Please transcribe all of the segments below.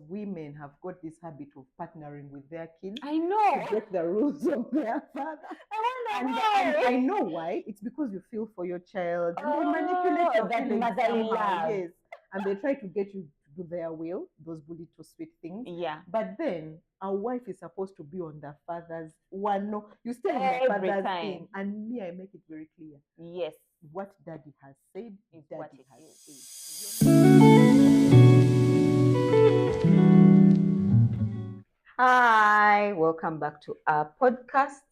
women have got this habit of partnering with their kids I to know. break the rules of their father. And I know why. It's because you feel for your child and they manipulate your that feelings motherly somehow. love. Yes. And they try to get you to do their will, those bully to sweet things. Yeah. But then a wife is supposed to be on the father's one. No, you stay on the Every father's time. thing. And me, I make it very clear. Yes. What daddy has said Is daddy what it has is. said. Hi, welcome back to our podcast,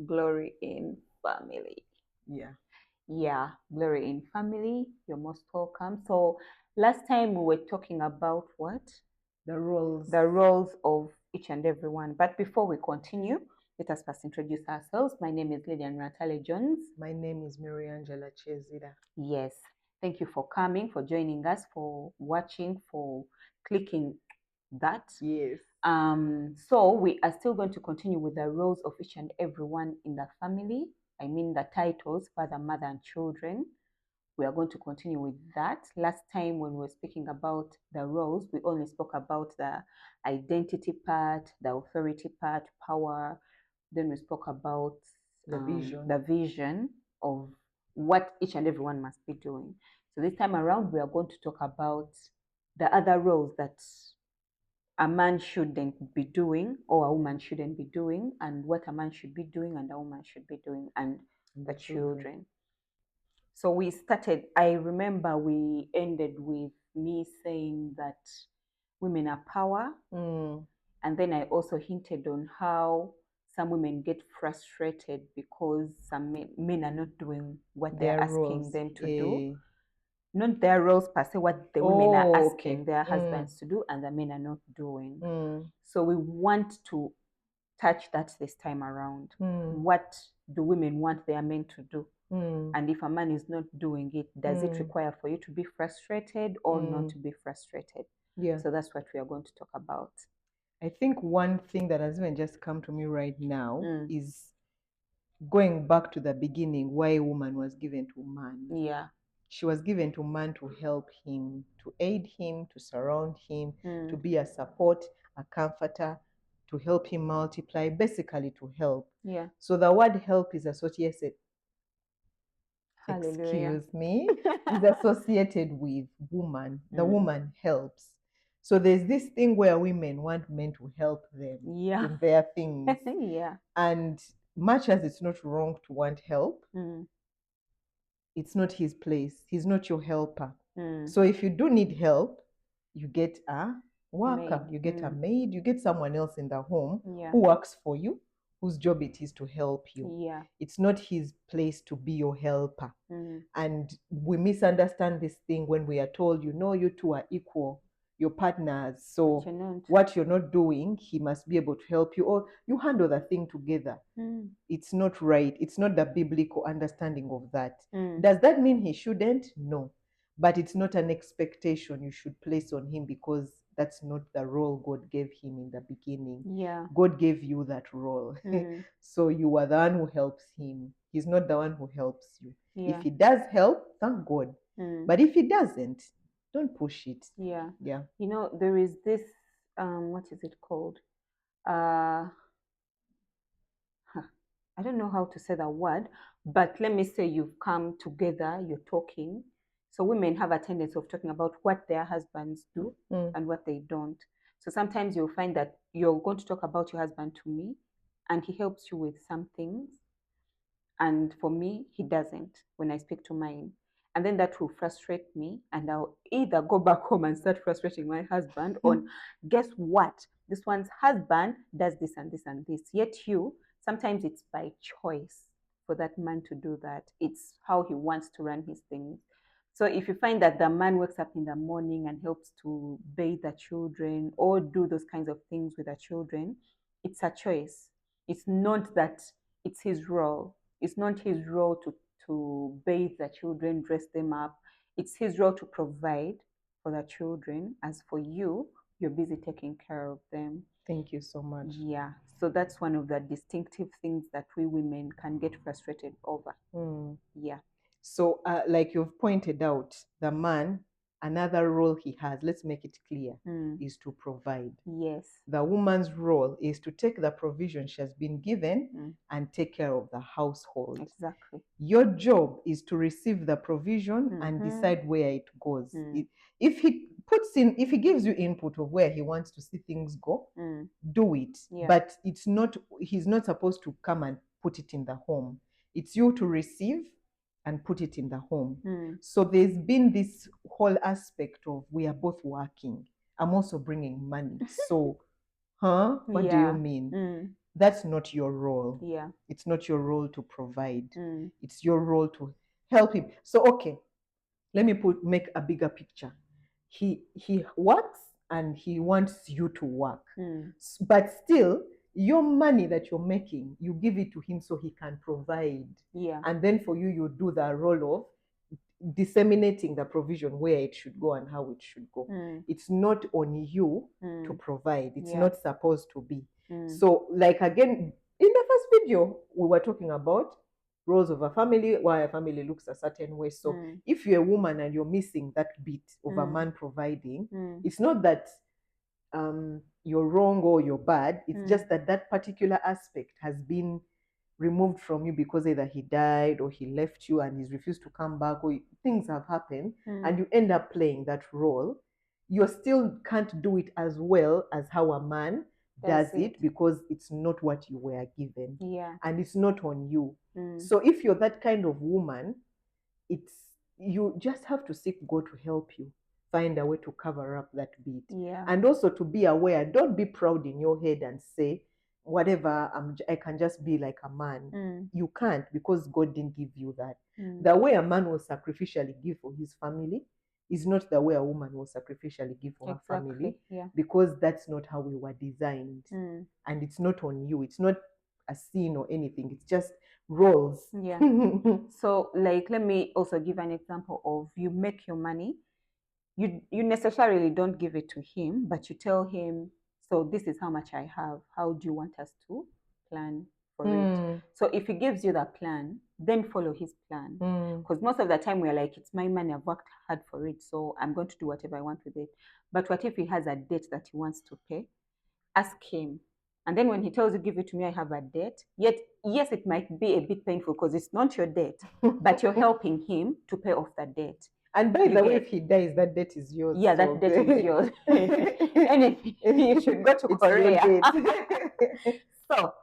Glory in Family. Yeah. Glory in Family. You're most welcome. So last time we were talking about what? The roles. The roles of each and every one. But before we continue, let us first introduce ourselves. My name is Lydian Natale Jones. My name is Mary Angela Chezida. Yes. Thank you for coming, for joining us, for watching, for clicking that. Yes. So we are still going to continue with the roles of each and every one in the family. I mean the titles, father, mother, and children. We are going to continue with that. Last time when we were speaking about the roles, we only spoke about the identity part, the authority part, power. Then we spoke about the vision of what each and every one must be doing. So this time around, we are going to talk about the other roles that a man shouldn't be doing or a woman shouldn't be doing, and what a man should be doing and a woman should be doing, and the children. So we started, I remember we ended with me saying that women are power. And then I also hinted on how some women get frustrated because some men are not doing what they're asking them to do. Not their roles per se, what the women are asking their husbands to do and the men are not doing. So we want to touch that this time around. What do women want their men to do? And if a man is not doing it, does it require for you to be frustrated or not to be frustrated? Yeah. So that's what we are going to talk about. I think one thing that has even just come to me right now is going back to the beginning, why a woman was given to man. Yeah. She was given to man to help him, to aid him, to surround him, to be a support, a comforter, to help him multiply, basically to help. Yeah. So the word help is associated, Hallelujah. excuse me, is associated with woman. The woman helps. So there's this thing where women want men to help them in their things. Yeah. And much as it's not wrong to want help, it's not his place. He's not your helper. So if you do need help, you get a worker, you get a maid, you get someone else in the home who works for you, whose job it is to help you. Yeah. It's not his place to be your helper. And we misunderstand this thing when we are told, you know, you two are equal, your partners. So what you're not doing, he must be able to help you, or you handle the thing together. It's not right. It's not the biblical understanding of that. Does that mean he shouldn't? No. But it's not an expectation you should place on him, because that's not the role God gave him in the beginning. Yeah. God gave you that role. So you are the one who helps him. He's not the one who helps you. Yeah. If he does help, thank God. But if he doesn't, don't push it. Yeah. Yeah. You know, there is this, what is it called? I don't know how to say that word, but let me say you've come together, you're talking. So women have a tendency of talking about what their husbands do and what they don't. So sometimes you'll find that you're going to talk about your husband to me and he helps you with some things. And for me, he doesn't when I speak to mine. And then that will frustrate me. And I'll either go back home and start frustrating my husband on, guess what? This one's husband does this and this and this. Yet you, sometimes it's by choice for that man to do that. It's how he wants to run his things. So if you find that the man wakes up in the morning and helps to bathe the children or do those kinds of things with the children, it's a choice. It's not that it's his role. It's not his role to bathe the children, dress them up. It's his role to provide for the children. As for you, you're busy taking care of them. Thank you so much. Yeah. So that's one of the distinctive things that we women can get frustrated over. Yeah. So like you've pointed out, the man another role he has, let's make it clear, is to provide. Yes. The woman's role is to take the provision she has been given and take care of the household. Exactly. Your job is to receive the provision and decide where it goes. If he gives you input of where he wants to see things go, do it. Yeah. But he's not supposed to come and put it in the home. It's you to receive and put it in the home. So there's been this whole aspect of we are both working. I'm also bringing money. So, what do you mean? That's not your role. Yeah. It's not your role to provide. It's your role to help him. So, okay, let me make a bigger picture. He works and he wants you to work. But still, your money that you're making, you give it to him so he can provide. Yeah. And then for you, you do the role of disseminating the provision where it should go and how it should go. It's not on you to provide. It's not supposed to be. So, like again, in the first video, we were talking about roles of a family, why a family looks a certain way. So if you're a woman and you're missing that bit of a man providing, it's not that you're wrong or you're bad. It's just that that particular aspect has been removed from you because either he died or he left you and he's refused to come back, or things have happened and you end up playing that role. You still can't do it as well as how a man does it because it's not what you were given. Yeah. And it's not on you. So if you're that kind of woman, you just have to seek God to help you find a way to cover up that bit. Yeah. And also to be aware, don't be proud in your head and say, whatever, I can just be like a man. You can't, because God didn't give you that. The way a man will sacrificially give for his family is not the way a woman will sacrificially give for her family. Yeah. Because that's not how we were designed. And it's not on you. It's not a sin or anything. It's just roles. Yeah. So, like, let me also give an example of you make your money. You necessarily don't give it to him, but you tell him, so this is how much I have. How do you want us to plan for it? So if he gives you that plan, then follow his plan. Because most of the time we're like, it's my money, I've worked hard for it, so I'm going to do whatever I want with it. But what if he has a debt that he wants to pay? Ask him. And then when he tells you, give it to me, I have a debt. Yet, yes, it might be a bit painful because it's not your debt, but you're helping him to pay off that debt. And by the way, if he dies, that debt is yours. Yeah, that debt is yours. Anything, you should go to Korea. So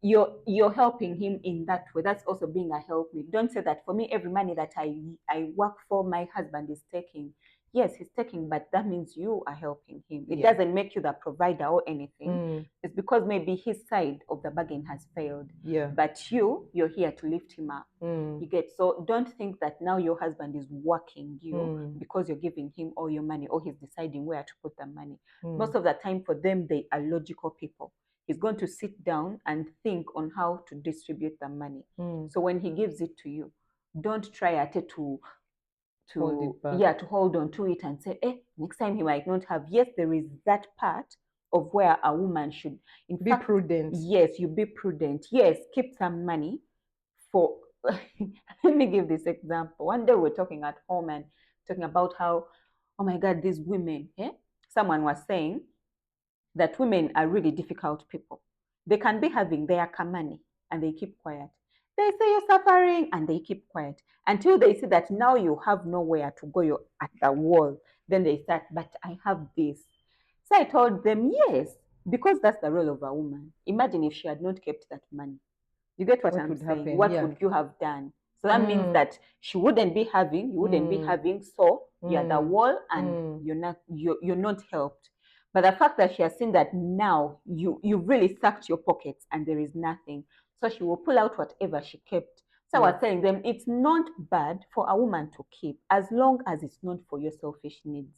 you're helping him in that way. That's also being a helpmate. Don't say that for me, every money that I work for, my husband is taking. Yes, he's taking, but that means you are helping him. It doesn't make you the provider or anything. It's because maybe his side of the bargain has failed. Yeah. But you're here to lift him up. You get, so don't think that now your husband is working you because you're giving him all your money, or he's deciding where to put the money. Most of the time for them, they are logical people. He's going to sit down and think on how to distribute the money. So when he gives it to you, don't try to hold on to it and say, next time he might not have. Yes, there is that part of where a woman should be prudent. Yes, you be prudent. Yes, keep some money for let me give this example. One day we're talking at home and talking about how, oh my God, these women, someone was saying that women are really difficult people. They can be having their money and they keep quiet. They say you're suffering and they keep quiet until they see that now you have nowhere to go, you're at the wall. Then they start, but I have this. So I told them, yes, because that's the role of a woman. Imagine if she had not kept that money. You get what I'm saying? Happen? What would you have done? So that means that she wouldn't be having, you wouldn't be having, so you're at the wall and you're not helped. But the fact that she has seen that now you really sucked your pockets and there is nothing, so she will pull out whatever she kept. So I was telling them it's not bad for a woman to keep as long as it's not for your selfish needs.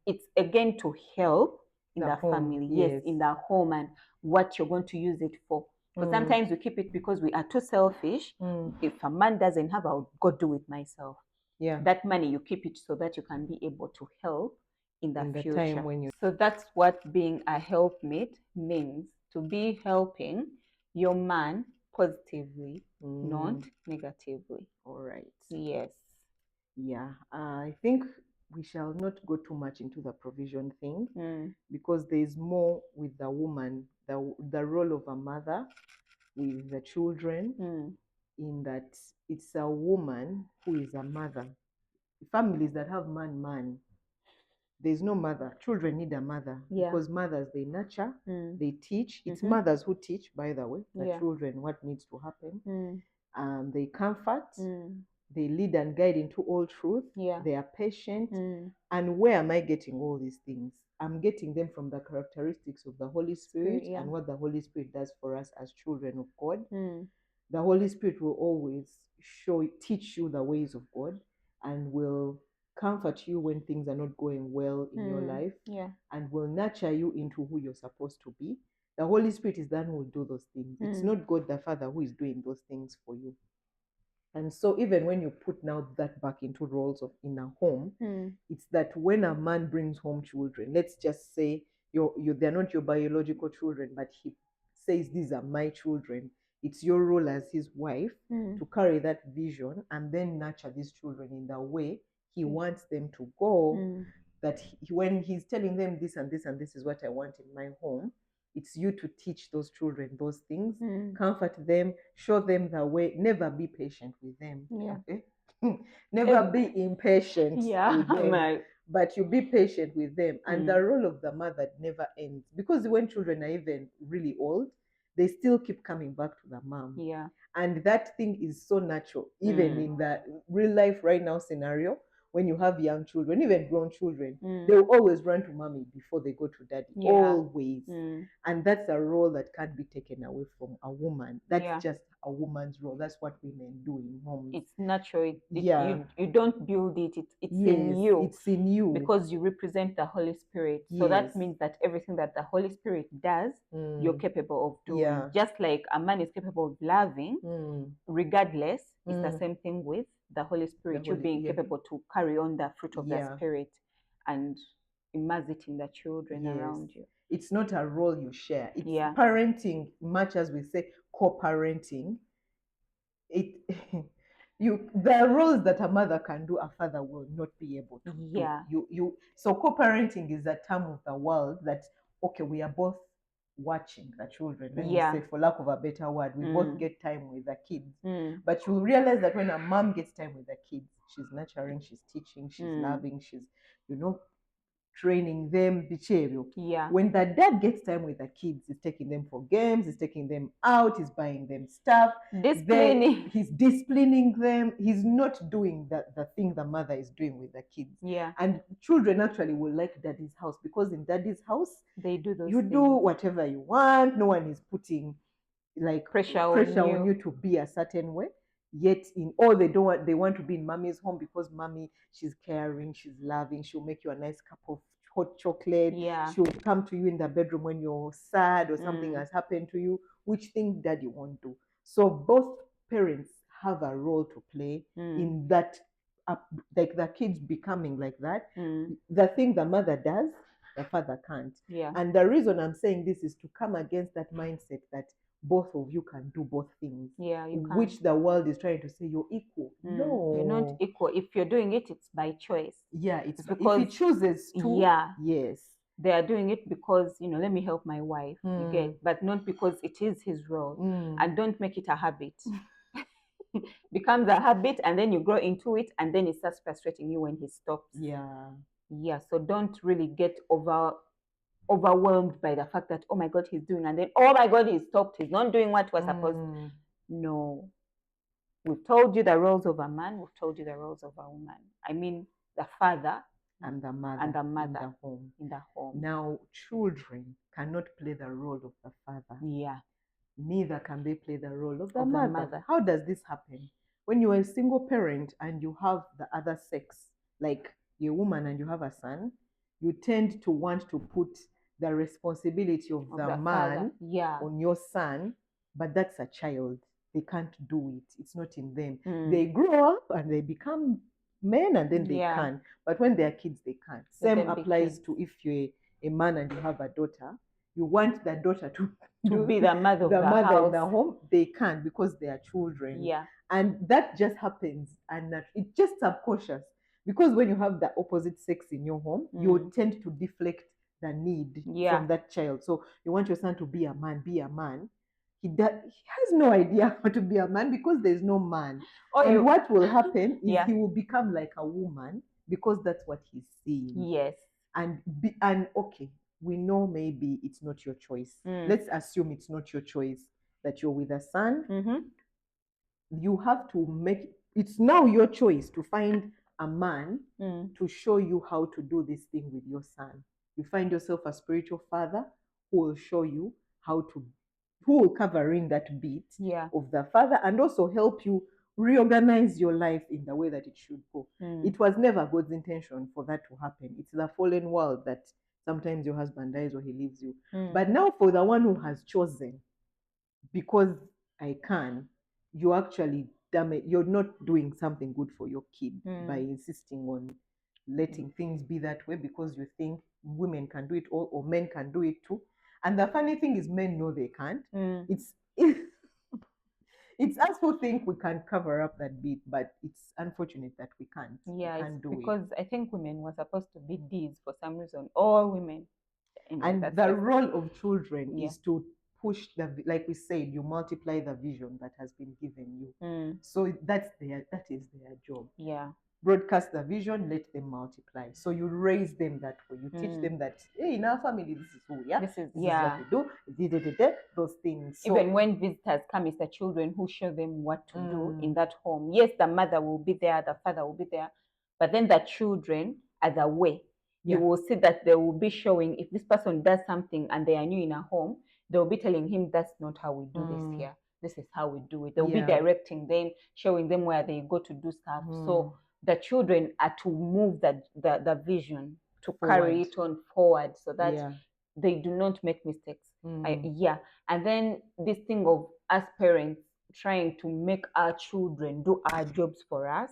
It's again to help in the family, yes, in the home, and what you're going to use it for. Because sometimes we keep it because we are too selfish. If a man doesn't have, I'll go do it myself. Yeah, that money you keep it so that you can be able to help in the future. Time when you... So that's what being a helpmate means, to be helping your man positively, not negatively. All right. Yes. Yeah, I think we shall not go too much into the provision thing because there is more with the woman, the role of a mother with the children, in that it's a woman who is a mother. Families that have man, there's no mother. Children need a mother because mothers, they nurture, they teach. It's mothers who teach, by the way, the children what needs to happen. They comfort, they lead and guide into all truth. They are patient. And where am I getting all these things? I'm getting them from the characteristics of the Holy Spirit and what the Holy Spirit does for us as children of God. The Holy Spirit will always teach you the ways of God and will comfort you when things are not going well in your life, and will nurture you into who you're supposed to be. The Holy Spirit is the one who will do those things. It's not God the Father who is doing those things for you. And so even when you put now that back into roles of in a home, it's that when a man brings home children, let's just say they're not your biological children, but he says, these are my children. It's your role as his wife to carry that vision and then nurture these children in the way he wants them to go. That when he's telling them this and this and this is what I want in my home, it's you to teach those children those things, comfort them, show them the way. Never be patient with them. Okay? Never be impatient with them, but you be patient with them. And the role of the mother never ends, because when children are even really old, they still keep coming back to the mom. And that thing is so natural, even in the real life right now scenario. When you have young children, even grown children, they'll always run to mommy before they go to daddy. Always. And that's a role that can't be taken away from a woman. That's just a woman's role. That's what women do in homes. It's natural. You don't build it. It's in you. It's in you. Because you represent the Holy Spirit. So that means that everything that the Holy Spirit does, you're capable of doing. Just like a man is capable of loving, regardless, it's the same thing with the Holy Spirit. You being capable to carry on the fruit of the Spirit and immerse it in the children around you. It's not a role you share. It's parenting, much as we say co-parenting. The roles that a mother can do, a father will not be able to do. So co-parenting is a term of the world that, okay, we are both watching the children. Let me say, for lack of a better word, we both get time with the kids. But you'll realize that when a mom gets time with the kids, she's nurturing, she's teaching, she's loving, she's, training them. When the dad gets time with the kids, he's taking them for games, he's taking them out, he's buying them stuff, he's disciplining them. He's not doing the thing the mother is doing with the kids. And children actually will like daddy's house, because in daddy's house, they do those you things. do whatever you want. No one is putting like pressure on you to be a certain way. Yet they want to be in mommy's home because mommy, she's caring, she's loving, she'll make you a nice cup of hot chocolate. She'll come to you in the bedroom when you're sad or something has happened to you, which thing daddy won't do. So both parents have a role to play in that, like the kids becoming like that. The thing the mother does, the father can't. And the reason I'm saying this is to come against that mindset that both of you can do both things. You can. Which the world is trying to say you're equal. No, you're not equal. If you're doing it, it's by choice. It's because if he chooses to. Yes, they are doing it because, let me help my wife. You get, but not because it is his role. And don't make it a habit. Becomes a habit, and then you grow into it, and then it starts frustrating you when he stops. So don't really get overwhelmed by the fact that, oh my God, he's doing, and then, oh my God, he stopped, he's not doing what we're supposed to. No. We've told you the roles of a man, we've told you the roles of a woman. I mean, the father and the mother, in the home. Now, children cannot play the role of the father. Neither can they play the role of the mother. How does this happen? When you are a single parent and you have the other sex, like you're a woman and you have a son, you tend to want to put the responsibility of the man on your son, but that's a child. They can't do it. It's not in them. They grow up and they become men, and then they can. But when they're kids, they can't. Same applies to if you're a man and you have a daughter. You want the daughter to be the mother of the house. In the home. They can't, because they are children. And that just happens, and it's just subconscious. because when you have the opposite sex in your home, you tend to deflect the need from that child. So you want your son to be a man, be a man. He has no idea how to be a man because there's no man. And what will happen is he will become like a woman because that's what he's seeing. Yes. And okay, we know maybe it's not your choice. Let's assume it's not your choice that you're with a son. You have to make it's now your choice to find a man to show you how to do this thing with your son. You find yourself a spiritual father who will show you who will cover in that bit of the father and also help you reorganize your life in the way that it should go. It was never God's intention for that to happen. It's the fallen world that sometimes your husband dies or he leaves you. But now for the one who has chosen, because I can, you actually you're not doing something good for your kid by insisting on letting things be that way because you think women can do it all or men can do it too. And the funny thing is men know they can't. It's us who think we can cover up that bit, but it's unfortunate that we can't. Yeah, we can't do because I think women were supposed to be D's for some reason. All women. And the role of children is to push like we said, you multiply the vision that has been given you. So that is their job. Yeah. Broadcast the vision, let them multiply. So you raise them that way. You teach them that, hey, in our family, this is who we are. This is what we do. Those things. So, even when visitors come, it's the children who show them what to do in that home. Yes, the mother will be there, the father will be there, but then the children are the way. You will see that they will be showing if this person does something and they are new in a home, they'll be telling him that's not how we do this here. This is how we do it. They'll be directing them, showing them where they go to do stuff. So the children are to move the vision, to carry it on forward so that they do not make mistakes. And then this thing of us parents trying to make our children do our jobs for us,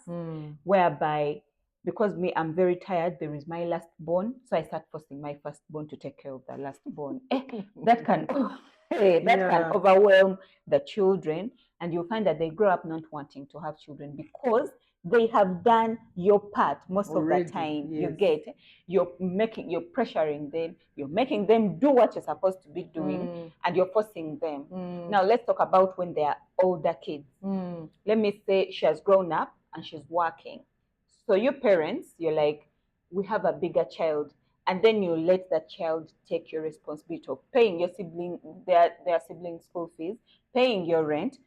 whereby because I'm very tired, there is my last born, so I start forcing my firstborn to take care of the last born. That can can overwhelm the children, and you'll find that they grow up not wanting to have children because they have done your part most already, of the time. You get, you're pressuring them, you're making them do what you're supposed to be doing, and you're forcing them. Now let's talk about when they are older kids. Let me say she has grown up and she's working. So your parents, you're like, we have a bigger child, and then you let that child take your responsibility of paying your sibling their sibling school fees, paying your rent,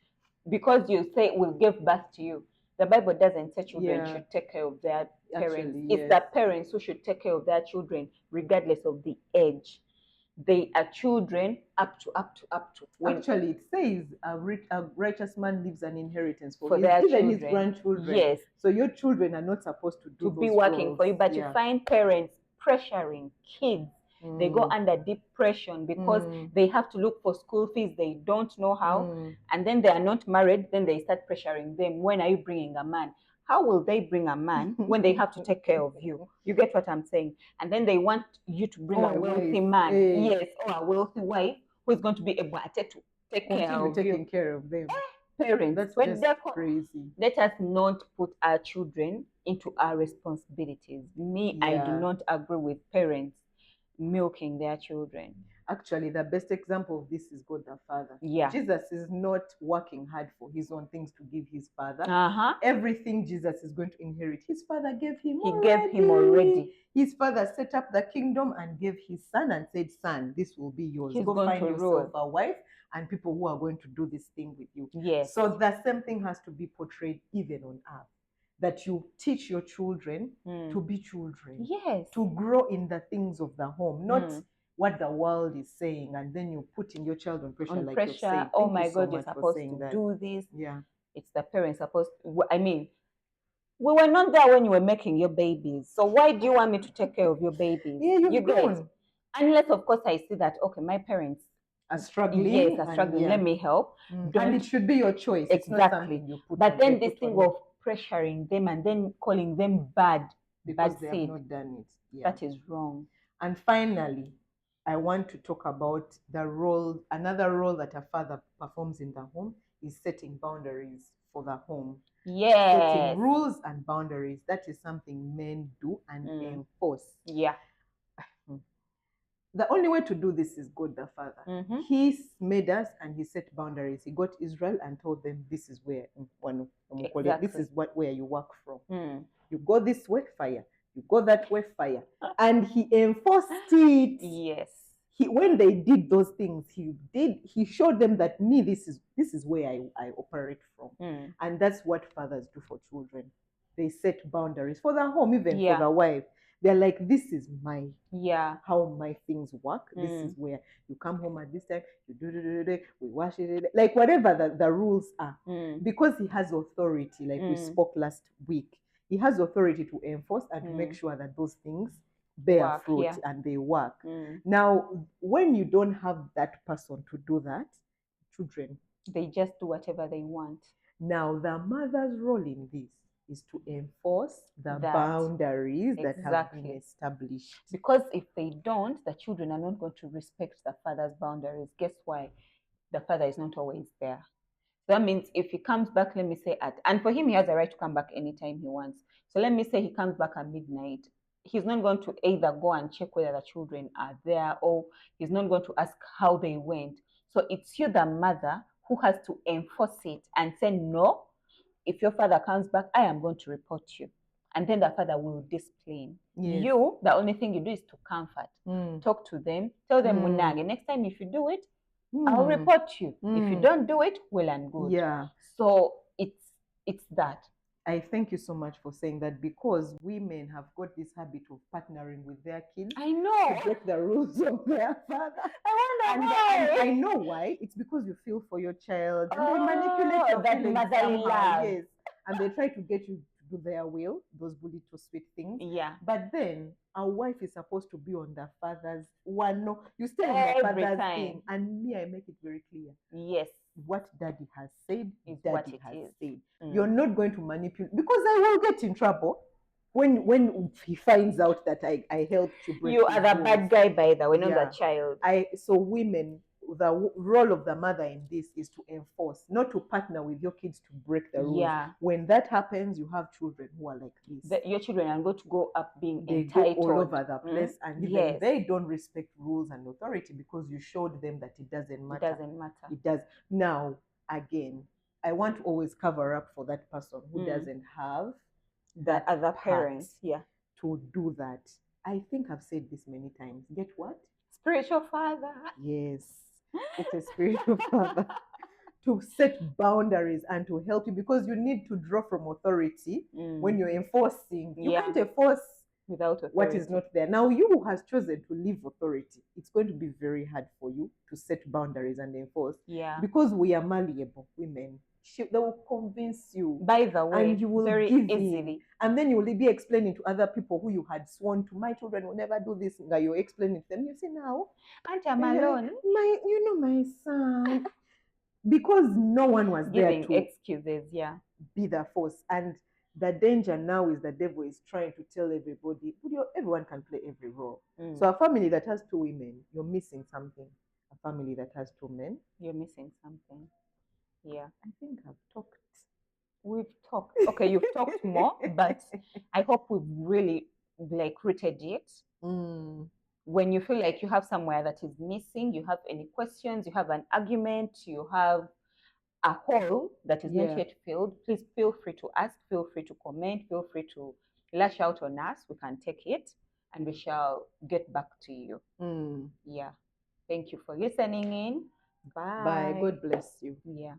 because you say we'll give birth to you. The Bible doesn't say children should take care of their parents. It's the parents who should take care of their children, regardless of the age. They are children up to. Actually, it says a righteous man leaves an inheritance for even his grandchildren. Yes. So your children are not supposed to be working for you, but you find parents pressuring kids. They go under depression because they have to look for school fees. They don't know how, and then they are not married. Then they start pressuring them. When are you bringing a man? How will they bring a man when they have to take care of you? You get what I'm saying? And then they want you to bring a wealthy man, yes, or a wealthy wife who is going to be able to take care of taking care of them. Parents, that's just crazy. Let us not put our children into our responsibilities. I do not agree with parents milking their children. Actually, the best example of this is God the Father. Jesus is not working hard for his own things to give his Father. Everything Jesus is going to inherit, his Father gave him already. His Father set up the kingdom and gave his Son and said, son, this will be yours. Go find yourself a wife and people who are going to do this thing with you. Yes. So the same thing has to be portrayed even on earth. That you teach your children to be children. Yes. To grow in the things of the home, not what the world is saying, and then you put in your child on pressure, like you're saying. Oh my God, you're supposed to do this. Yeah. It's the parents supposed to, I mean, we were not there when you were making your babies. So why do you want me to take care of your babies? Yeah, you've grown. Unless, of course, I see that, okay, my parents are struggling. Yes, are struggling. Let me help. And it should be your choice. Exactly. It's not something you put but then this thing of pressuring them and then calling them bad because they have not done it. Yeah. That is wrong. And finally, I want to talk about another role that a father performs in the home is setting boundaries for the home. Yes. Setting rules and boundaries. That is something men do and enforce. Yeah. The only way to do this is God the Father. He made us and he set boundaries. He got Israel and told them, this is where this is where you work from. You go this way, fire. You go that way, fire. And he enforced it. Yes. When they did those things, he showed them that this is where I operate from. And that's what fathers do for children. They set boundaries for the home, even for the wife. They're like, this is how my things work. This is where you come home at this time, you do, we wash it, like whatever the rules are. Because he has authority, like we spoke last week. He has authority to enforce and to make sure that those things bear fruit and they work. Now, when you don't have that person to do that, children, they just do whatever they want. Now, the mother's role in this is to enforce the boundaries that have been established. Because if they don't, the children are not going to respect the father's boundaries. Guess why? The father is not always there. That means if he comes back, let me say and for him, he has the right to come back anytime he wants. So let me say he comes back at midnight. He's not going to either go and check whether the children are there, or he's not going to ask how they went. So it's you, the mother, who has to enforce it and say, no, if your father comes back, I am going to report you. And then the father will discipline. Yes. You, the only thing you do is to comfort. Talk to them. Tell them, Munage, next time if you do it, I'll report you. If you don't do it, well and good. Yeah. So it's that. I thank you so much for saying that, because women have got this habit of partnering with their kids. I know. To break the rules of their father. I wonder why. I know why. It's because you feel for your child. And they manipulate your that motherly love. Yes. And they try to get you to do their will, those bully to sweet things. Yeah. But then a wife is supposed to be on the father's one. No, you stay on the father's thing. And me, I make it very clear. Yes. What daddy has said is daddy what it has is. said. You're not going to manipulate, because I will get in trouble when he finds out that I helped to break. You are the bad guy, by the way, not the child. So women, the role of the mother in this is to enforce, not to partner with your kids to break the rules. Yeah. When that happens, you have children who are like this. Your children are going to go up being entitled. Go all over the place, and even they don't respect rules and authority, because you showed them that it doesn't matter. It doesn't matter. It does. Now, again, I want to always cover up for that person who doesn't have the other parents to do that. I think I've said this many times. Get what? Spiritual father. Yes. It's a spiritual father to set boundaries and to help you, because you need to draw from authority when you're enforcing. You can't enforce without authority. What is not there. Now, you who has chosen to leave authority, it's going to be very hard for you to set boundaries and enforce. Yeah. Because we are malleable women. They will convince you. By the way, and you will very give easily. In. And then you will be explaining to other people who you had sworn to, my children will never do this. That you're explaining to them. You say, now, Auntie, I'm alone. My son. Because no one was giving there to excuses, be the force. And the danger now is the devil is trying to tell everybody, everyone can play every role. So a family that has 2 women, you're missing something. A family that has 2 men, you're missing something. Yeah. I think I've talked. We've talked. Okay, you've talked more, but I hope we've really rooted it. When you feel like you have somewhere that is missing, you have any questions, you have an argument, you have a hole that is not yet filled, please feel free to ask, feel free to comment, feel free to lash out on us. We can take it and we shall get back to you. Yeah. Thank you for listening in. Bye. Bye. God bless you. Yeah.